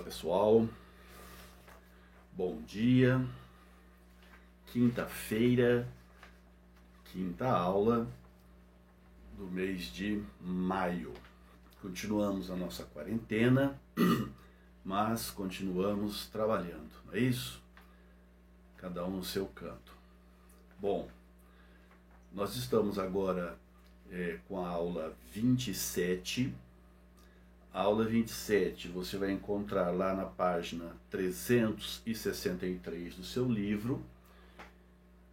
pessoal, bom dia, quinta-feira, quinta aula do mês de maio. Continuamos a nossa quarentena, mas continuamos trabalhando, não é isso? Cada um no seu canto. Bom, nós estamos agora com a aula 27. A aula 27 você vai encontrar lá na página 363 do seu livro,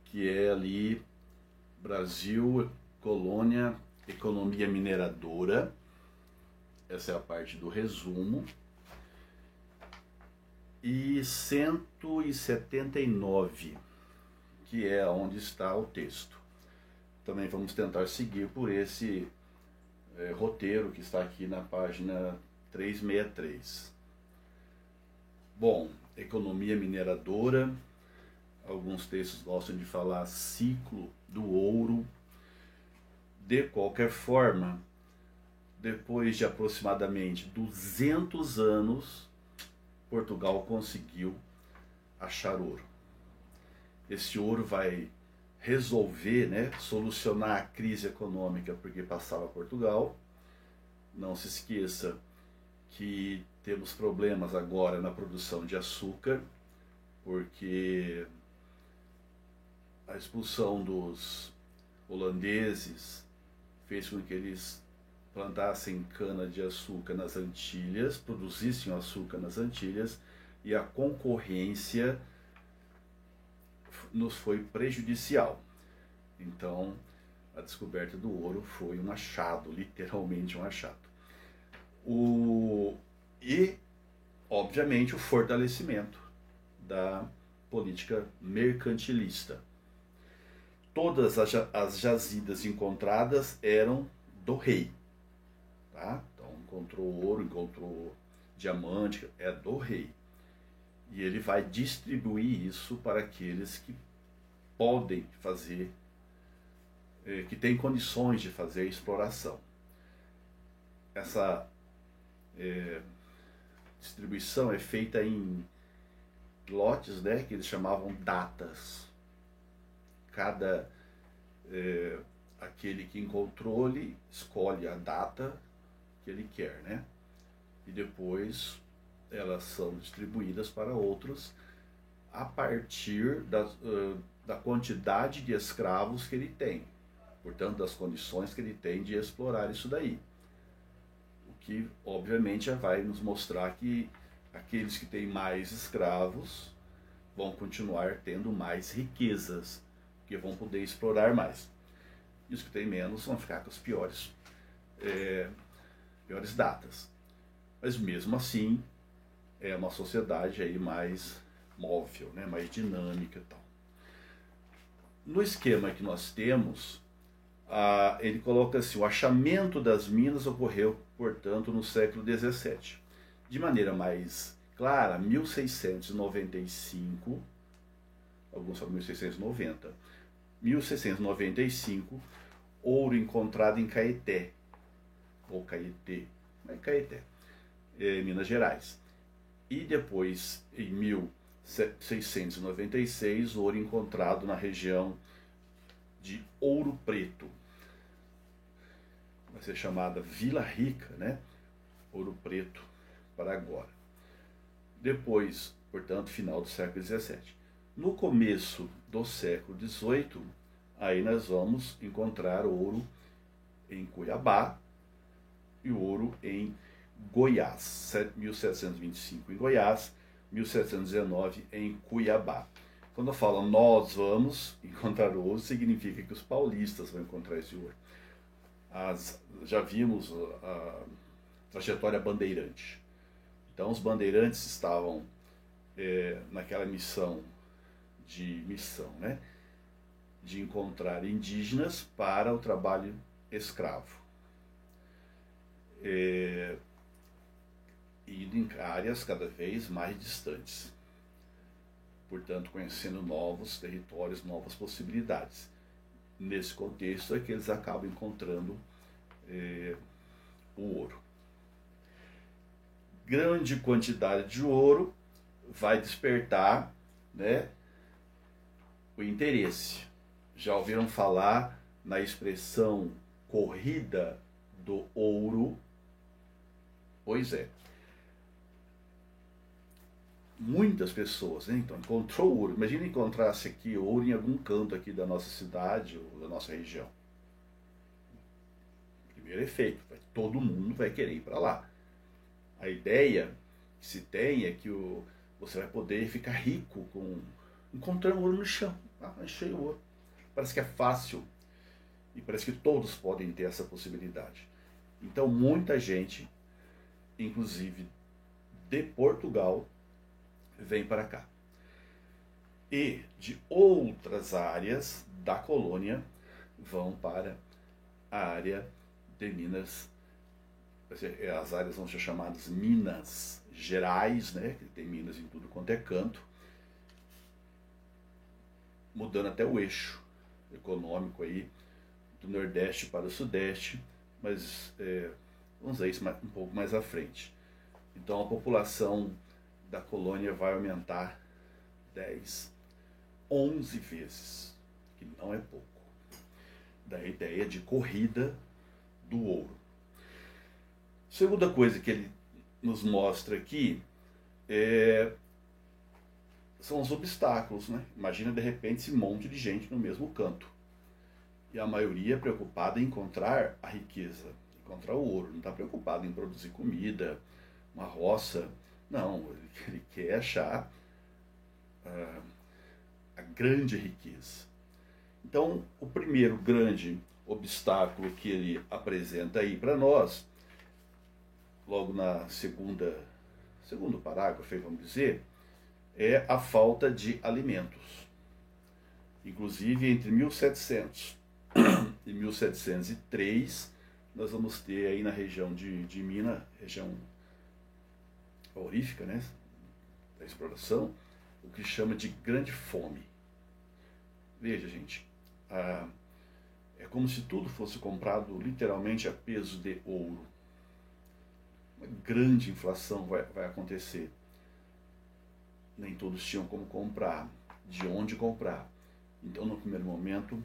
que é ali Brasil, Colônia, Economia Mineradora. Essa é a parte do resumo. E 179, que é onde está o texto. Também vamos tentar seguir por esse roteiro que está aqui na página 363. Bom, economia mineradora, alguns textos gostam de falar ciclo do ouro. De qualquer forma, depois de aproximadamente 200 anos, Portugal conseguiu achar ouro. Esse ouro vai resolver, solucionar a crise econômica porque passava Portugal. Não se esqueça que temos problemas agora na produção de açúcar, porque a expulsão dos holandeses fez com que eles plantassem cana-de-açúcar nas Antilhas, produzissem açúcar nas Antilhas, e a concorrência nos foi prejudicial. Então, a descoberta do ouro foi um achado, literalmente um achado. E, obviamente, o fortalecimento da política mercantilista. Todas as jazidas encontradas eram do rei. Tá? Então, encontrou ouro, encontrou diamante, é do rei. E ele vai distribuir isso para aqueles que podem fazer, que têm condições de fazer a exploração. Essa distribuição é feita em lotes, que eles chamavam datas. Aquele que encontrou, ele escolhe a data que ele quer, E depois elas são distribuídas para outros a partir da quantidade de escravos que ele tem, portanto das condições que ele tem de explorar isso daí. O que obviamente já vai nos mostrar que aqueles que têm mais escravos vão continuar tendo mais riquezas, porque vão poder explorar mais. E os que têm menos vão ficar com as piores datas. Mas mesmo assim, é uma sociedade aí mais móvel, mais dinâmica e tal. No esquema que nós temos, ele coloca assim: o achamento das minas ocorreu, portanto, no século XVII. De maneira mais clara, 1695, alguns falam 1690, 1695, ouro encontrado em Caeté, ou Caeté, Caeté, Minas Gerais. E depois, em 1696, ouro encontrado na região de Ouro Preto. Vai ser chamada Vila Rica, Ouro Preto para agora. Depois, portanto, final do século XVII. No começo do século XVIII, aí nós vamos encontrar ouro em Cuiabá e ouro em Goiás, 1725 em Goiás, 1719 em Cuiabá. Quando eu falo nós vamos encontrar ouro, significa que os paulistas vão encontrar esse ouro. Já vimos a trajetória bandeirante. Então os bandeirantes estavam naquela missão, de encontrar indígenas para o trabalho escravo. Indo em áreas cada vez mais distantes, portanto conhecendo novos territórios, novas possibilidades. Nesse contexto é que eles acabam encontrando o ouro. grande quantidade de ouro vai despertar, né, o interesse. Já ouviram falar na expressão corrida do ouro? Pois é. Muitas pessoas, né? Então, encontrou ouro. Imagina encontrasse aqui ouro em algum canto aqui da nossa cidade ou da nossa região. Primeiro efeito, todo mundo vai querer ir para lá. A ideia que se tem é que você vai poder ficar rico encontrando ouro no chão. Ah, achei ouro. Parece que é fácil e parece que todos podem ter essa possibilidade. Então, muita gente, inclusive de Portugal, vem para cá. E de outras áreas da colônia vão para a área de Minas. As áreas vão ser chamadas Minas Gerais, né? Que tem Minas em tudo quanto é canto, mudando até o eixo econômico aí do Nordeste para o Sudeste, mas vamos ver isso um pouco mais à frente. Então a população da colônia vai aumentar 10, 11 vezes, que não é pouco. Da ideia de corrida do ouro. Segunda coisa que ele nos mostra aqui são os obstáculos, né? Imagina de repente esse monte de gente no mesmo canto. E a maioria preocupada em encontrar a riqueza, encontrar o ouro. Não está preocupado em produzir comida, uma roça. Não, ele quer achar a grande riqueza. Então, o primeiro grande obstáculo que ele apresenta aí para nós, logo na segundo parágrafo, vamos dizer, é a falta de alimentos. Inclusive, entre 1700 e 1703, nós vamos ter aí na região de Minas, região aurífica, né, da exploração, o que chama de grande fome. Veja, gente, é como se tudo fosse comprado literalmente a peso de ouro. Uma grande inflação vai acontecer. Nem todos tinham como comprar, de onde comprar. Então, no primeiro momento,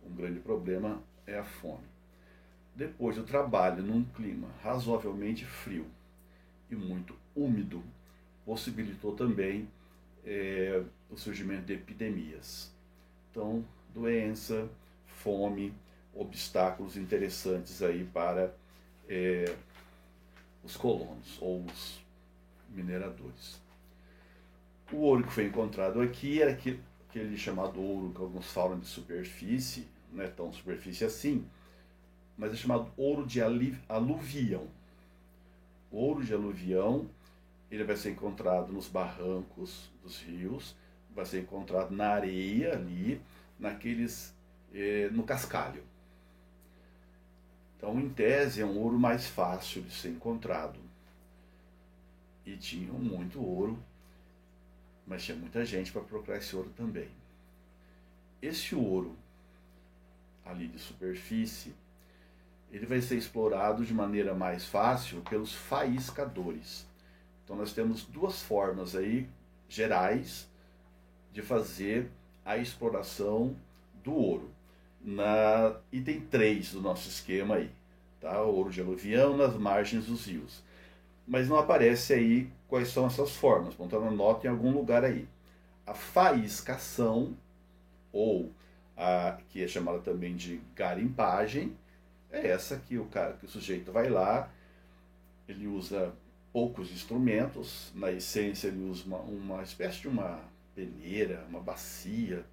um grande problema é a fome. Depois, o trabalho num clima razoavelmente frio e muito úmido possibilitou também o surgimento de epidemias. Então, doença, fome, obstáculos interessantes aí para os colonos ou os mineradores. O ouro que foi encontrado aqui era aquele chamado ouro que alguns falam de superfície, não é tão superfície assim, mas é chamado ouro de aluvião. O ouro de aluvião, ele vai ser encontrado nos barrancos dos rios, vai ser encontrado na areia ali, no cascalho. Então, em tese, é um ouro mais fácil de ser encontrado. E tinham muito ouro, mas tinha muita gente para procurar esse ouro também. Esse ouro ali de superfície, ele vai ser explorado de maneira mais fácil pelos faiscadores. Então nós temos duas formas aí gerais de fazer a exploração do ouro. Na item 3 do nosso esquema aí, tá? O ouro de aluvião nas margens dos rios. Mas não aparece aí quais são essas formas. Então anota em algum lugar aí. A faiscação, ou a que é chamada também de garimpagem, é essa que o sujeito vai lá, ele usa poucos instrumentos, na essência ele usa uma espécie de uma peneira, uma bacia,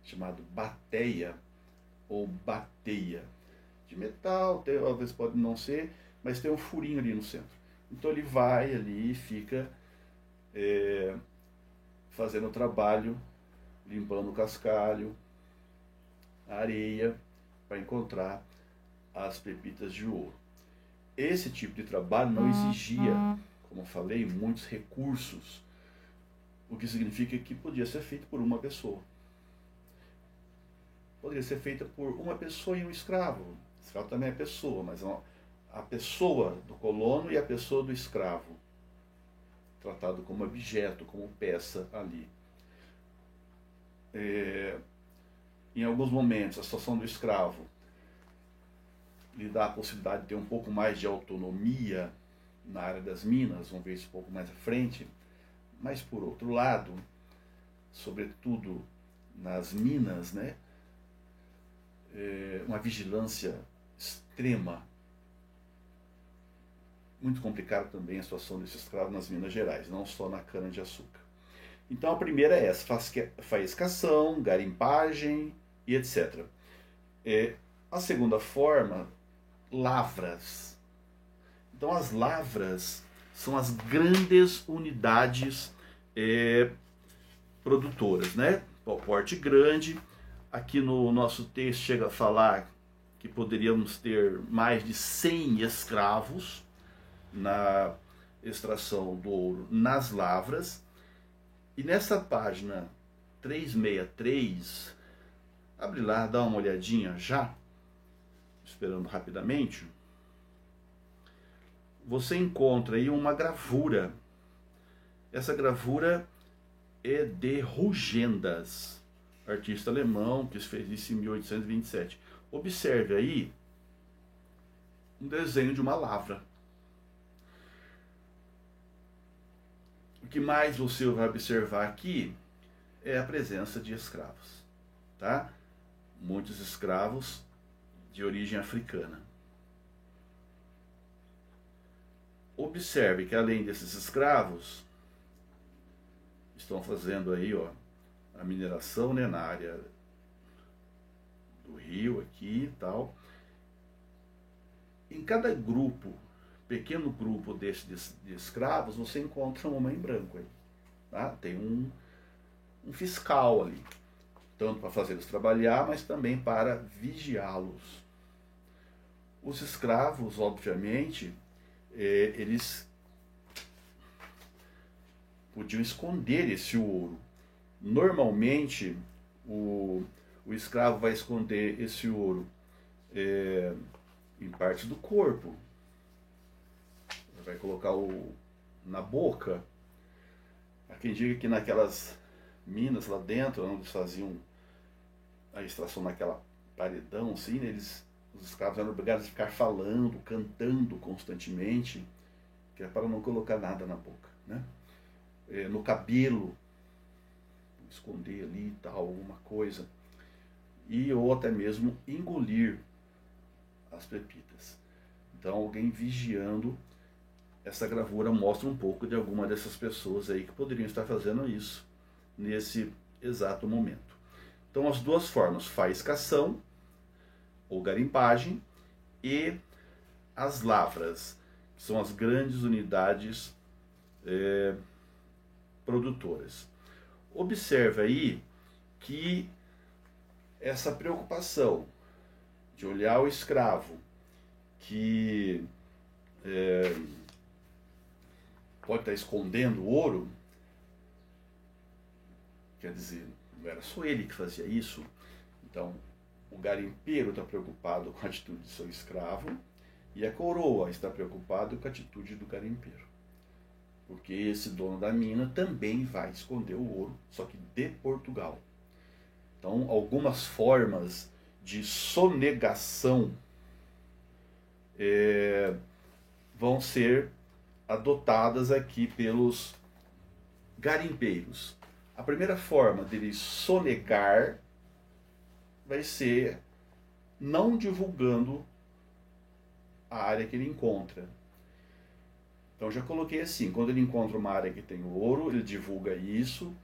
chamado bateia ou bateia, de metal, às vezes pode não ser, mas tem um furinho ali no centro. Então ele vai ali e fica fazendo o trabalho, limpando o cascalho, a areia, para encontrar as pepitas de ouro. Esse tipo de trabalho não exigia, como eu falei, muitos recursos, o que significa que podia ser feito por uma pessoa. Poderia ser feita por uma pessoa e um escravo. O escravo também é pessoa, mas a pessoa do colono e a pessoa do escravo, tratado como objeto, como peça ali. Em alguns momentos, a situação do escravo lhe dá a possibilidade de ter um pouco mais de autonomia na área das minas, vamos ver isso um pouco mais à frente, mas por outro lado, sobretudo nas minas, né, uma vigilância extrema. Muito complicada também a situação desse escravo nas Minas Gerais, não só na cana-de-açúcar. Então a primeira é essa, faiscação, garimpagem e etc. A segunda forma, lavras. Então as lavras são as grandes unidades produtoras, né? Porte grande. Aqui no nosso texto chega a falar que poderíamos ter mais de 100 escravos na extração do ouro nas lavras. E nessa página 363, abre lá, dá uma olhadinha já, esperando rapidamente, você encontra aí uma gravura. Essa gravura é de Rugendas, artista alemão que fez isso em 1827. Observe aí um desenho de uma lavra. O que mais você vai observar aqui é a presença de escravos, tá? Muitos escravos de origem africana. Observe que além desses escravos, estão fazendo aí, ó, a mineração, né, na área do rio aqui e tal. Em cada grupo, pequeno grupo de escravos, você encontra um homem branco aí, tá? Tem um fiscal ali, tanto para fazê-los trabalhar, mas também para vigiá-los. Os escravos, obviamente, eles podiam esconder esse ouro. Normalmente, o escravo vai esconder esse ouro em parte do corpo. Vai colocar na boca. Há quem diga que naquelas minas lá dentro, onde eles faziam a extração naquela paredão, assim, né, os escravos eram obrigados a ficar falando, cantando constantemente, que é para não colocar nada na boca, né? No cabelo, esconder ali e tal, alguma coisa, ou até mesmo engolir as pepitas. Então alguém vigiando. Essa gravura mostra um pouco de alguma dessas pessoas aí que poderiam estar fazendo isso nesse exato momento. Então as duas formas, faiscação ou garimpagem e as lavras, que são as grandes unidades produtoras. Observe aí que essa preocupação de olhar o escravo que pode estar escondendo o ouro, quer dizer, não era só ele que fazia isso. Então o garimpeiro está preocupado com a atitude do seu escravo e a coroa está preocupada com a atitude do garimpeiro, porque esse dono da mina também vai esconder o ouro, só que de Portugal. Então algumas formas de sonegação vão ser adotadas aqui pelos garimpeiros. A primeira forma deles sonegar vai ser não divulgando a área que ele encontra. Então já coloquei assim, quando ele encontra uma área que tem ouro, ele divulga isso.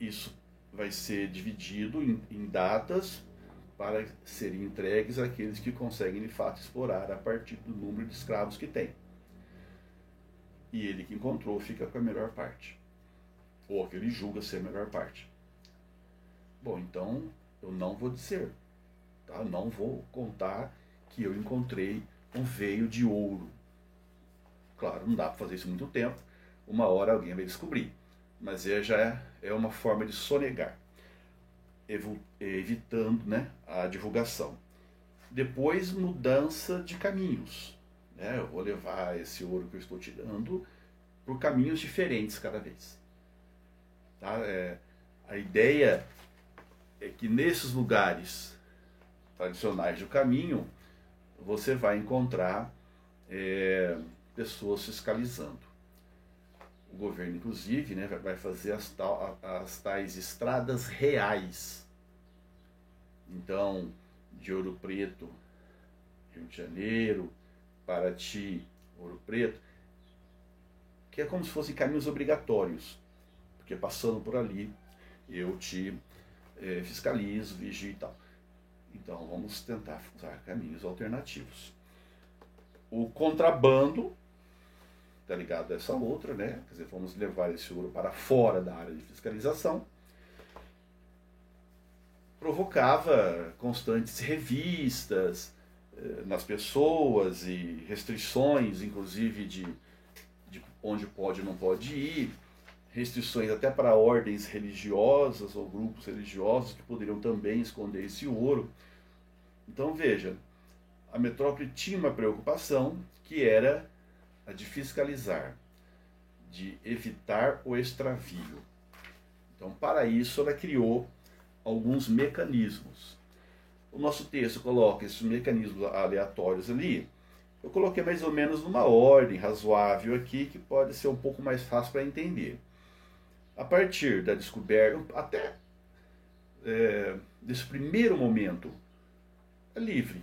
Isso vai ser dividido em datas para serem entregues àqueles que conseguem de fato explorar a partir do número de escravos que tem. E ele que encontrou fica com a melhor parte, ou a que ele julga ser a melhor parte. Bom, então eu não vou dizer, tá? Não vou contar que eu encontrei um veio de ouro. Claro, não dá para fazer isso muito tempo, uma hora alguém vai descobrir, mas já é uma forma de sonegar, evitando, né, a divulgação. Depois, mudança de caminhos. Né? Eu vou levar esse ouro que eu estou tirando por caminhos diferentes cada vez. Tá? A ideia é que nesses lugares tradicionais do caminho, você vai encontrar pessoas fiscalizando. O governo, inclusive, né, vai fazer as tais estradas reais. Então, de Ouro Preto, Rio de Janeiro, Paraty, Ouro Preto, que é como se fossem caminhos obrigatórios, porque passando por ali eu te fiscalizo, vigio e tal. Então vamos tentar usar caminhos alternativos. O contrabando está ligado a essa outra, né? Quer dizer, vamos levar esse ouro para fora da área de fiscalização. Provocava constantes revistas nas pessoas e restrições, inclusive de onde pode e não pode ir, restrições até para ordens religiosas ou grupos religiosos que poderiam também esconder esse ouro. Então veja, a metrópole tinha uma preocupação que era a de fiscalizar, de evitar o extravio. Então, para isso, ela criou alguns mecanismos. O nosso texto coloca esses mecanismos aleatórios ali. Eu coloquei mais ou menos numa ordem razoável aqui, que pode ser um pouco mais fácil para entender. A partir da descoberta, até desse primeiro momento, é livre.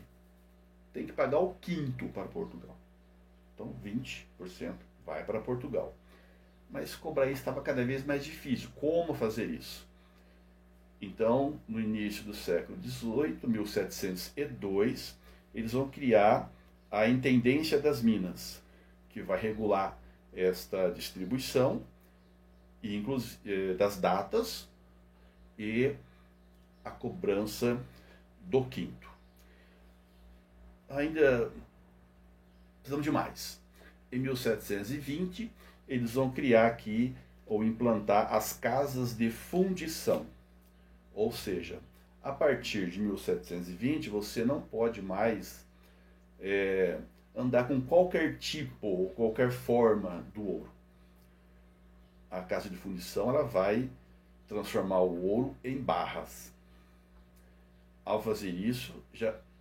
Tem que pagar o quinto para Portugal. Então, 20% vai para Portugal. Mas cobrar isso estava cada vez mais difícil. Como fazer isso? Então, no início do século XVIII, 1702, eles vão criar a Intendência das Minas, que vai regular esta distribuição, e inclusive das datas e a cobrança do quinto. Ainda precisamos de mais. Em 1720, eles vão criar aqui ou implantar as casas de fundição. Ou seja, a partir de 1720, você não pode mais andar com qualquer tipo ou qualquer forma do ouro. A casa de fundição ela vai transformar o ouro em barras. Ao fazer isso,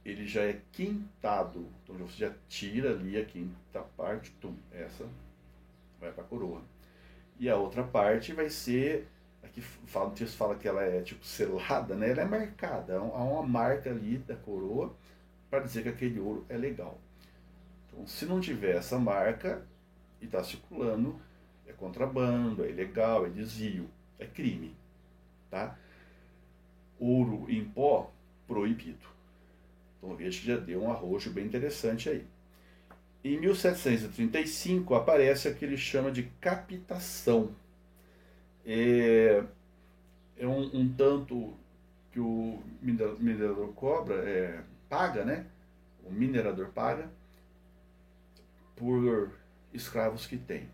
ele já é quintado. Então você já tira ali a quinta parte, essa vai para a coroa. E a outra parte vai ser, aqui o texto fala que ela é tipo selada, né? Ela é marcada, há uma marca ali da coroa para dizer que aquele ouro é legal. Então, se não tiver essa marca e está circulando, é contrabando, é ilegal, é desvio, é crime. Tá? Ouro em pó, proibido. Então veja que já deu um arrojo bem interessante aí. Em 1735 aparece aquele que ele chama de captação. É um tanto que o minerador paga, né? O minerador paga por escravos que tem.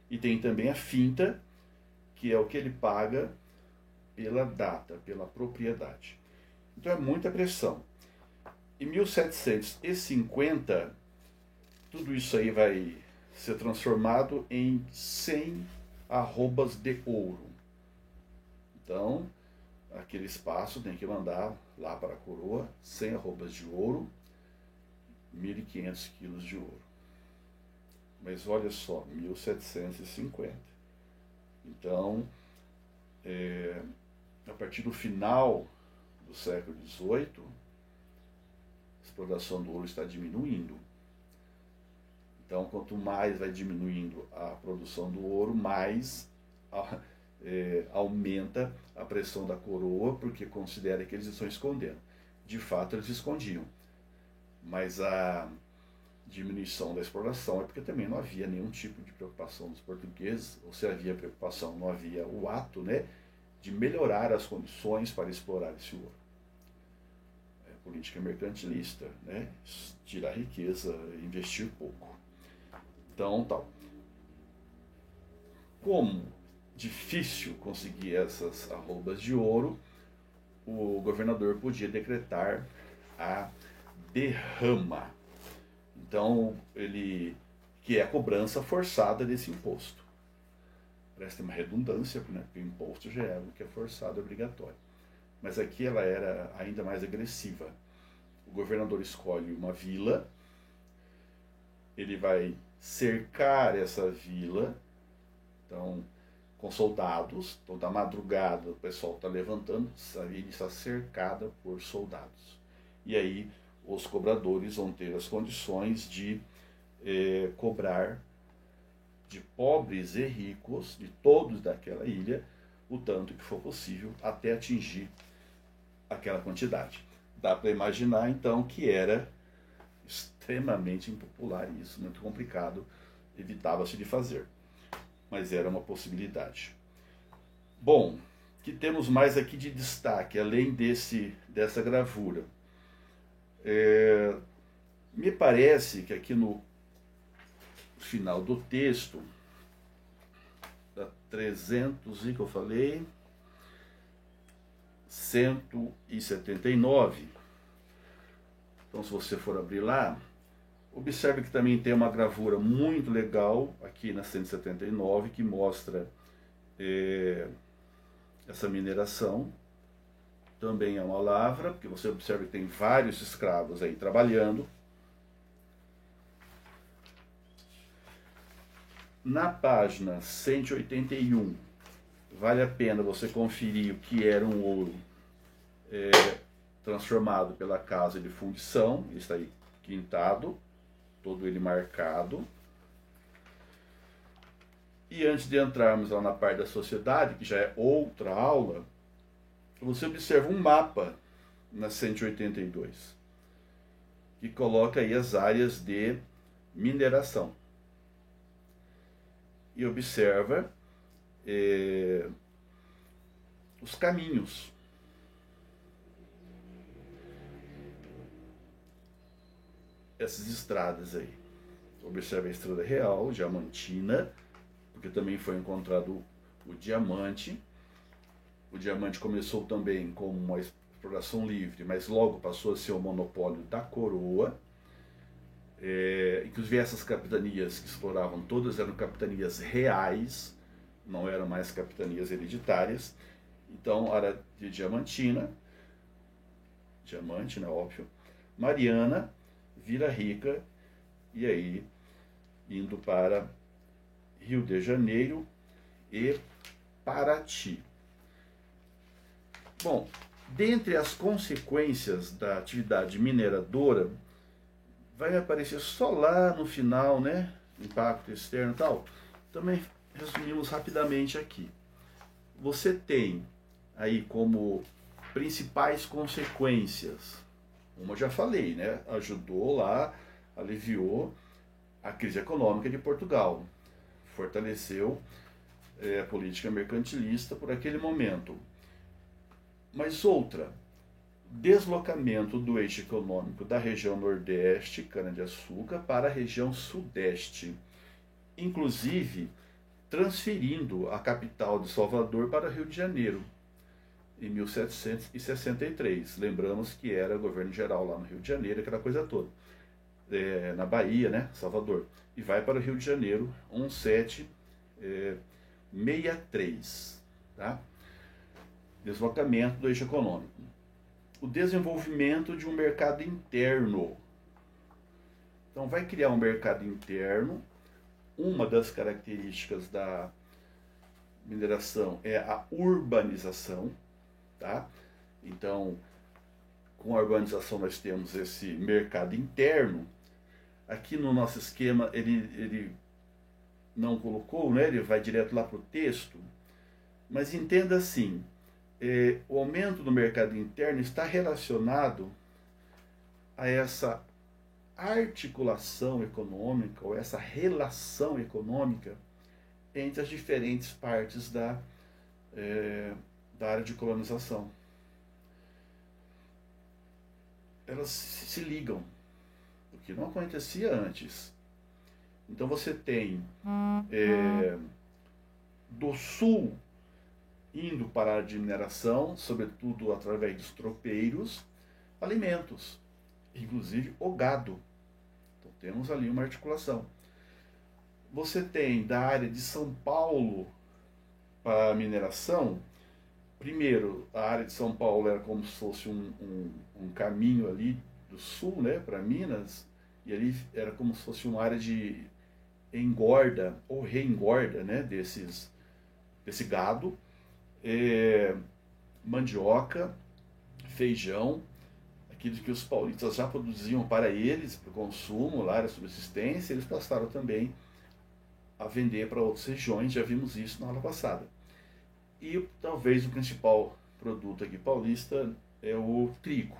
E tem também a finta, que é o que ele paga pela data, pela propriedade. Então é muita pressão. Em 1750, tudo isso aí vai ser transformado em 100 arrobas de ouro. Então, aquele espaço tem que mandar lá para a coroa 100 arrobas de ouro, 1.500 quilos de ouro. Mas olha só, 1750. Então, a partir do final do século XVIII, a exploração do ouro está diminuindo. Então, quanto mais vai diminuindo a produção do ouro, mais aumenta a pressão da coroa, porque considera que eles estão escondendo. De fato, eles escondiam. Mas a diminuição da exploração é porque também não havia nenhum tipo de preocupação dos portugueses, ou se havia preocupação, não havia o ato, né, de melhorar as condições para explorar esse ouro. Política mercantilista, né, tirar riqueza, investir pouco. Então, tal. Como difícil conseguir essas arrobas de ouro, o governador podia decretar a derrama. Então, que é a cobrança forçada desse imposto. Parece ter uma redundância, né? Porque o imposto já é algo que é forçado, é obrigatório. Mas aqui ela era ainda mais agressiva. O governador escolhe uma vila, ele vai cercar essa vila, então, com soldados. Então, da madrugada, o pessoal está levantando, a vila está cercada por soldados. E aí, os cobradores vão ter as condições de cobrar de pobres e ricos, de todos daquela ilha, o tanto que for possível, até atingir aquela quantidade. Dá para imaginar, então, que era extremamente impopular isso, muito complicado, evitava-se de fazer. Mas era uma possibilidade. Bom, o que temos mais aqui de destaque, além dessa gravura? Me parece que aqui no final do texto, da 300 e que eu falei, 179. Então, se você for abrir lá, observe que também tem uma gravura muito legal aqui na 179, que mostra essa mineração. Também é uma lavra, porque você observa que tem vários escravos aí trabalhando. Na página 181, vale a pena você conferir o que era um ouro transformado pela casa de fundição. Está aí quintado, todo ele marcado. E antes de entrarmos lá na parte da sociedade, que já é outra aula, você observa um mapa na 182, que coloca aí as áreas de mineração. E observa os caminhos. Essas estradas aí. Observa a Estrada Real, Diamantina, porque também foi encontrado o diamante. O diamante começou também como uma exploração livre, mas logo passou a ser o monopólio da coroa. Inclusive essas capitanias que exploravam, todas eram capitanias reais, não eram mais capitanias hereditárias. Então, era de Diamantina, diamante, né, óbvio, Mariana, Vila Rica, e aí indo para Rio de Janeiro e Paraty. Bom, dentre as consequências da atividade mineradora, vai aparecer só lá no final, né? Impacto externo e tal. Também resumimos rapidamente aqui. Você tem aí como principais consequências, como eu já falei, né? Ajudou lá, aliviou a crise econômica de Portugal, fortaleceu a política mercantilista por aquele momento. Mas outra, deslocamento do eixo econômico da região nordeste, cana-de-açúcar, para a região sudeste, inclusive transferindo a capital de Salvador para Rio de Janeiro, em 1763. Lembramos que era governo geral lá no Rio de Janeiro, aquela coisa toda. Na Bahia, né, Salvador. E vai para o Rio de Janeiro, 1763. Tá? Deslocamento do eixo econômico. O desenvolvimento de um mercado interno. Então, vai criar um mercado interno. Uma das características da mineração é a urbanização. Tá? Então, com a urbanização nós temos esse mercado interno. Aqui no nosso esquema ele não colocou, né? Ele vai direto lá para o texto. Mas entenda assim, o aumento do mercado interno está relacionado a essa articulação econômica, ou essa relação econômica entre as diferentes partes da área de colonização. Elas se ligam, o que não acontecia antes. Então você tem do sul indo para a de mineração, sobretudo através dos tropeiros, alimentos. inclusive o gado. Então temos ali uma articulação. Você tem da área de São Paulo para a mineração. Primeiro, a área de São Paulo era como se fosse um caminho ali do sul, né, para Minas, e ali era como se fosse uma área de engorda ou reengorda, né, desse gado, mandioca, feijão, aquilo que os paulistas já produziam para eles, para o consumo, lá era subsistência, eles passaram também a vender para outras regiões, já vimos isso na aula passada. E talvez o principal produto aqui paulista é o trigo.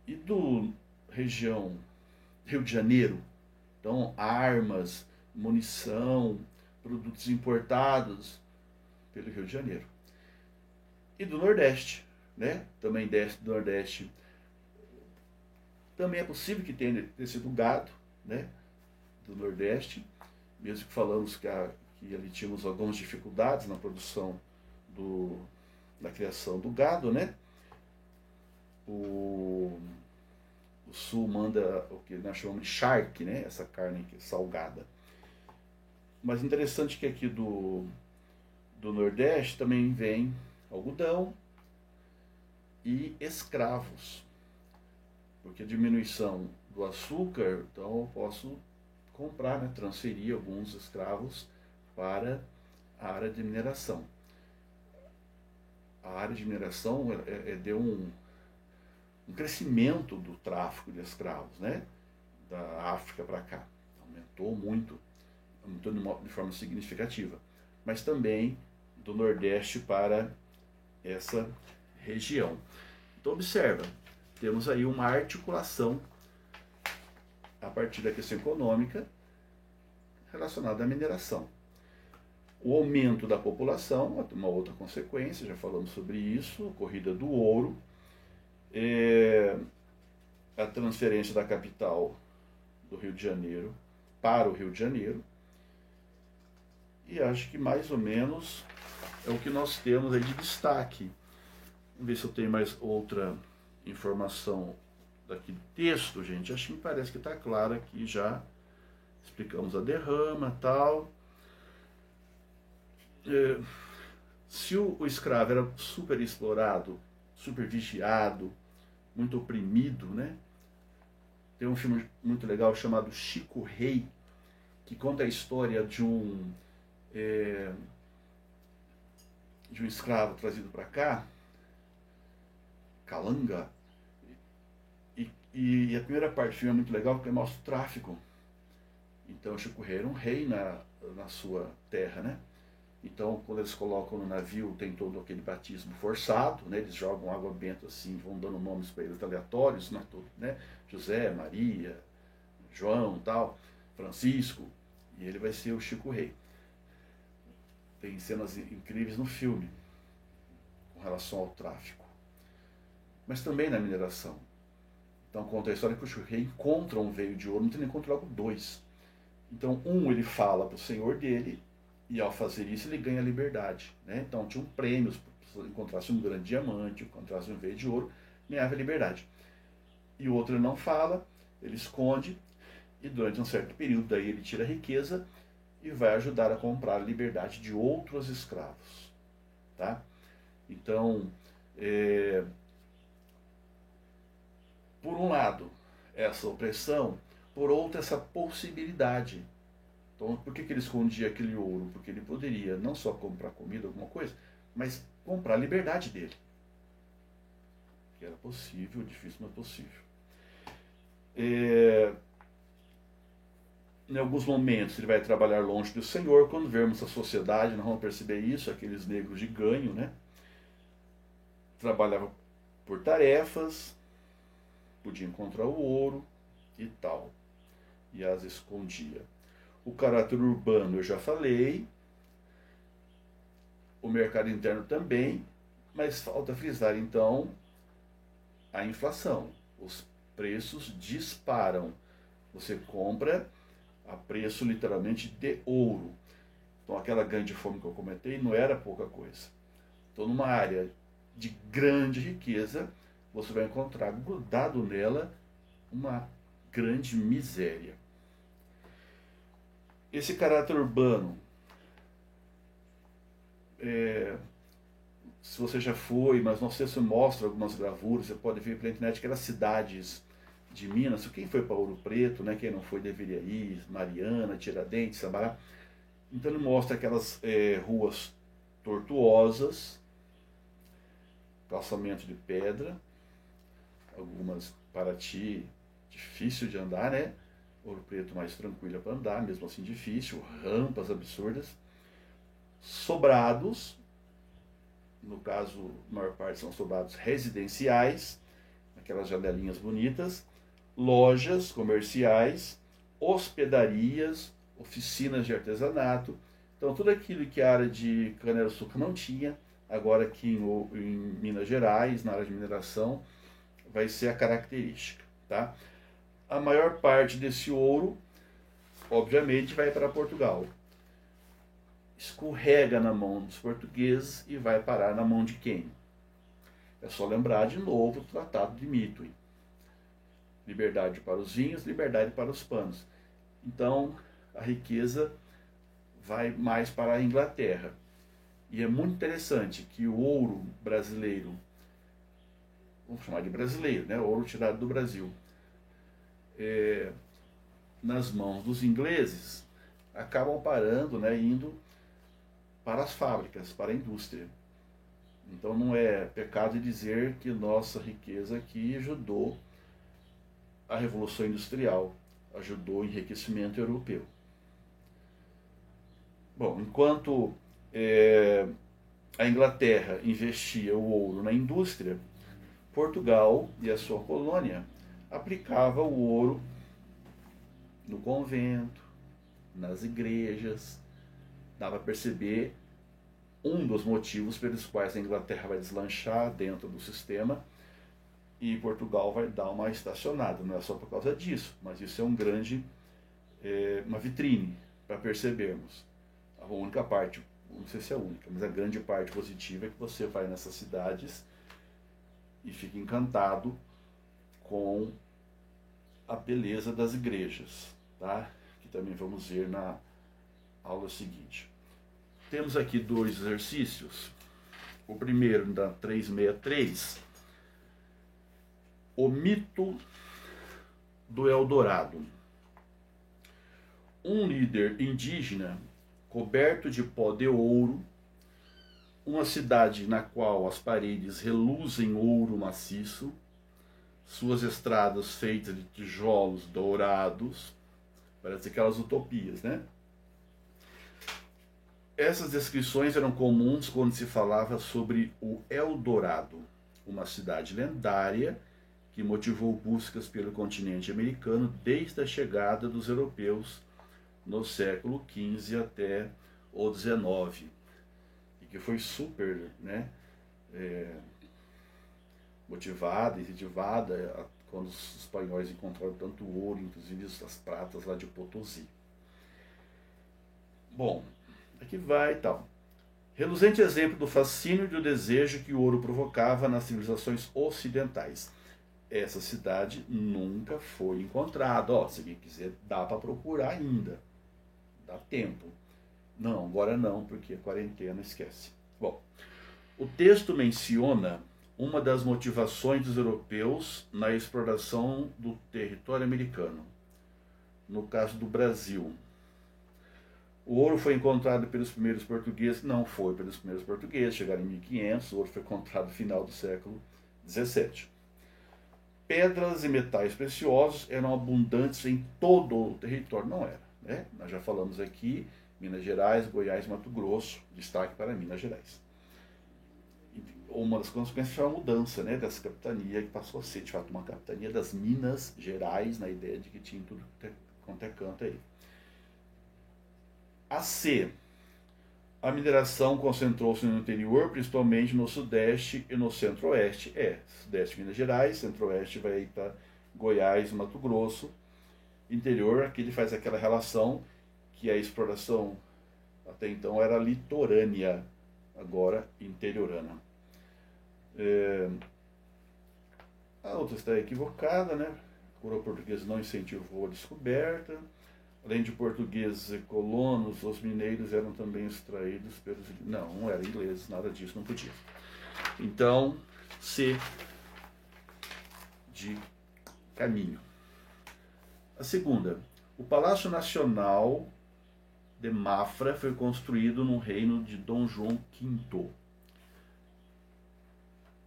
E do região Rio de Janeiro, então armas, munição, produtos importados pelo Rio de Janeiro. E do Nordeste, né? Também desce do Nordeste. Também é possível que tenha sido gado, né? Do Nordeste, mesmo que falamos que ali tínhamos algumas dificuldades na produção da criação do gado, né? O Sul manda o que nós chamamos de charque, né? Essa carne aqui, salgada. Mas interessante que aqui do Nordeste também vem algodão e escravos. Porque a diminuição do açúcar, então eu posso comprar, né? Transferir alguns escravos para a área de mineração. A área de mineração deu um crescimento do tráfico de escravos, né? Da África para cá. Aumentou muito de forma significativa. Mas também do Nordeste para essa região. Então observa, temos aí uma articulação a partir da questão econômica relacionada à mineração. O aumento da população, uma outra consequência, já falamos sobre isso, a corrida do ouro, a transferência da capital do Rio de Janeiro para o Rio de Janeiro, e acho que mais ou menos é o que nós temos aí de destaque. Vamos ver se eu tenho mais outra informação daqui do texto, gente. Acho que me parece que está claro aqui já. Explicamos a derrama e tal. Se o escravo era super explorado, super vigiado, muito oprimido, né? Tem um filme muito legal chamado Chico Rei, que conta a história de um escravo trazido para cá, Calanga, e a primeira parte do filme é muito legal porque mostra o tráfico. Então Chico Rei era um rei na sua terra, né? Então, quando eles colocam no navio, tem todo aquele batismo forçado, né? Eles jogam água benta assim, vão dando nomes para eles aleatórios, né? José, Maria, João, tal, Francisco, e ele vai ser o Chico Rei. Tem cenas incríveis no filme com relação ao tráfico, mas também na mineração. Então conta a história que o Chico Rei encontra um veio de ouro, não tem nem encontra logo dois. Então ele fala para o senhor dele, e ao fazer isso ele ganha liberdade, né? Então tinha um prêmio, se encontrasse um grande diamante, encontrasse um veio de ouro, ganhava liberdade. E o outro ele não fala, ele esconde, e durante um certo período daí ele tira a riqueza e vai ajudar a comprar a liberdade de outros escravos, tá? Então, por um lado, essa opressão, por outro, essa possibilidade. Então, por que ele escondia aquele ouro? Porque ele poderia não só comprar comida, alguma coisa, mas comprar a liberdade dele. Que era possível, difícil, mas possível. Em alguns momentos ele vai trabalhar longe do Senhor. Quando vermos a sociedade, nós vamos perceber isso, aqueles negros de ganho, né? Trabalhava por tarefas, podia encontrar o ouro e tal, e as escondia. O caráter urbano eu já falei, o mercado interno também, mas falta frisar então a inflação. Os preços disparam. Você compra a preço literalmente de ouro. Então aquela grande fome que eu comentei não era pouca coisa. Então numa área de grande riqueza, você vai encontrar grudado nela uma grande miséria. Esse caráter urbano, se você já foi, mas não sei se mostra algumas gravuras, você pode ver pela internet aquelas cidades de Minas. Quem foi para Ouro Preto, né? Quem não foi deveria ir, Mariana, Tiradentes, Sabará. Então ele mostra aquelas ruas tortuosas, calçamento de pedra, algumas Paraty difícil de andar, né? Ouro Preto mais tranquila para andar, mesmo assim difícil, rampas absurdas, sobrados, no caso, a maior parte são sobrados residenciais, aquelas janelinhas bonitas, lojas comerciais, hospedarias, oficinas de artesanato. Então, tudo aquilo que a área de cana-de-açúcar não tinha, agora aqui em Minas Gerais, na área de mineração, vai ser a característica. Tá? A maior parte desse ouro, obviamente, vai para Portugal. Escorrega na mão dos portugueses e vai parar na mão de quem? É só lembrar de novo o Tratado de Mitwe. Liberdade para os vinhos, liberdade para os panos. Então, a riqueza vai mais para a Inglaterra. E é muito interessante que o ouro brasileiro, vamos chamar de brasileiro, né? Ouro tirado do Brasil, nas mãos dos ingleses, acabam parando, né, indo para as fábricas, para a indústria. Então não é pecado dizer que nossa riqueza aqui ajudou a Revolução Industrial, ajudou o enriquecimento europeu. Bom, enquanto a Inglaterra investia o ouro na indústria, Portugal e a sua colônia aplicava o ouro no convento, nas igrejas. Dá para perceber um dos motivos pelos quais a Inglaterra vai deslanchar dentro do sistema e Portugal vai dar uma estacionada. Não é só por causa disso, mas isso é uma vitrine para percebermos. A única parte, não sei se é a única, mas a grande parte positiva é que você vai nessas cidades e fica encantado com a beleza das igrejas, tá? Que também vamos ver na aula seguinte. Temos aqui 2 exercícios. O primeiro, da 363, o mito do Eldorado. Um líder indígena coberto de pó de ouro, uma cidade na qual as paredes reluzem ouro maciço, suas estradas feitas de tijolos dourados, parece aquelas utopias, né? Essas descrições eram comuns quando se falava sobre o Eldorado, uma cidade lendária que motivou buscas pelo continente americano desde a chegada dos europeus no século XV até o XIX, e que foi super, né, motivada e incentivada quando os espanhóis encontraram tanto ouro, inclusive as pratas lá de Potosí. Bom, aqui vai e tal. Reluzente exemplo do fascínio e do desejo que o ouro provocava nas civilizações ocidentais. Essa cidade nunca foi encontrada. Ó, se alguém quiser, dá para procurar ainda. Dá tempo. Não, agora não, porque a quarentena esquece. Bom, o texto menciona uma das motivações dos europeus na exploração do território americano. No caso do Brasil, o ouro foi encontrado pelos primeiros portugueses? Não foi pelos primeiros portugueses, chegaram em 1500, o ouro foi encontrado no final do século XVII. Pedras e metais preciosos eram abundantes em todo o território, não era, né? Nós já falamos aqui, Minas Gerais, Goiás, Mato Grosso, destaque para Minas Gerais. Uma das consequências foi a mudança, né, dessa capitania, que passou a ser, de fato, uma capitania das Minas Gerais, na ideia de que tinha tudo quanto é canto aí. A C. A mineração concentrou-se no interior, principalmente no sudeste e no centro-oeste. Sudeste Minas Gerais, centro-oeste vai para Goiás, Mato Grosso. Interior, aqui ele faz aquela relação que a exploração até então era litorânea, agora interiorana. A outra está equivocada, né? A coroa portuguesa não incentivou a descoberta. Além de portugueses e colonos, os mineiros eram também extraídos pelos... Não eram ingleses, nada disso, não podia. Então, C de caminho. A segunda, o Palácio Nacional de Mafra foi construído no reino de Dom João V.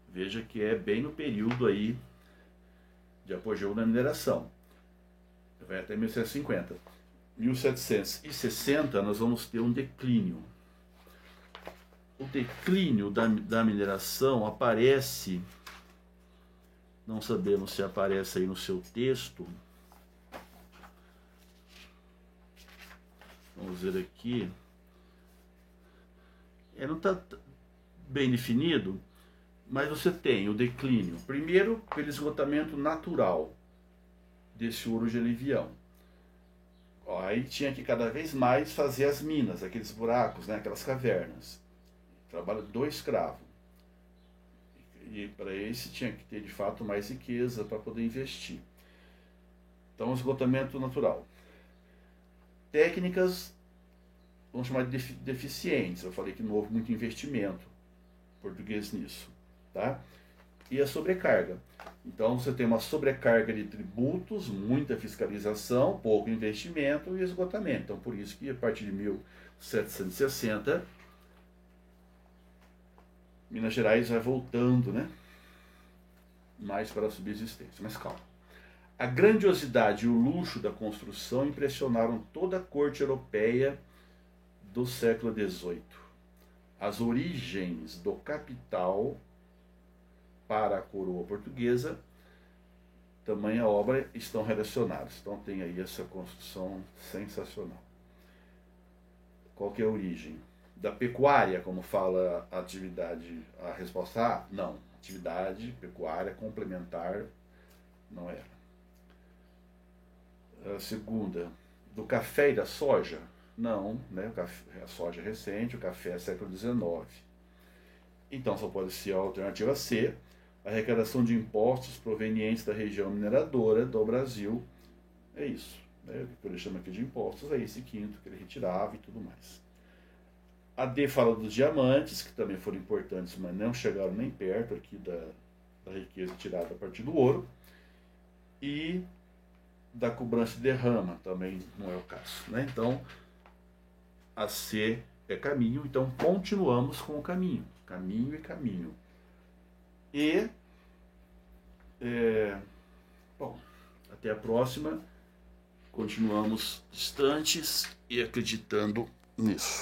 Veja que é bem no período aí de apogeu da mineração. Vai até 1750. 1760 nós vamos ter um declínio. O declínio da mineração aparece, não sabemos se aparece aí no seu texto. Vamos ver aqui. Não está bem definido, mas você tem o declínio. Primeiro, pelo esgotamento natural desse ouro gelivião. Aí tinha que cada vez mais fazer as minas, aqueles buracos, né, aquelas cavernas. Trabalho do escravo. E para esse tinha que ter de fato mais riqueza para poder investir. Então, esgotamento natural. Técnicas, vamos chamar de deficientes. Eu falei que não houve muito investimento português nisso, tá? E a sobrecarga. Então você tem uma sobrecarga de tributos, muita fiscalização, pouco investimento e esgotamento. Então por isso que a partir de 1760 Minas Gerais vai voltando, né, mais para a subsistência. Mas calma. A grandiosidade e o luxo da construção impressionaram toda a corte europeia do século XVIII. As origens do capital para a coroa portuguesa, tamanha obra, estão relacionadas. Então tem aí essa construção sensacional. Qual que é a origem? Da pecuária, como fala a atividade, a resposta A? Não. Atividade pecuária complementar não era. A segunda, do café e da soja? Não, né? A soja é recente, o café é século XIX. Então só pode ser a alternativa C, a arrecadação de impostos provenientes da região mineradora do Brasil. É isso, né? O que ele chama aqui de impostos é esse quinto que ele retirava e tudo mais. A D fala dos diamantes, que também foram importantes, mas não chegaram nem perto aqui da riqueza tirada a partir do ouro. E da cobrança de derrama, também não é o caso, né? Então, a C é caminho, então continuamos com o caminho. Caminho e caminho. E, bom, até a próxima. Continuamos distantes e acreditando nisso.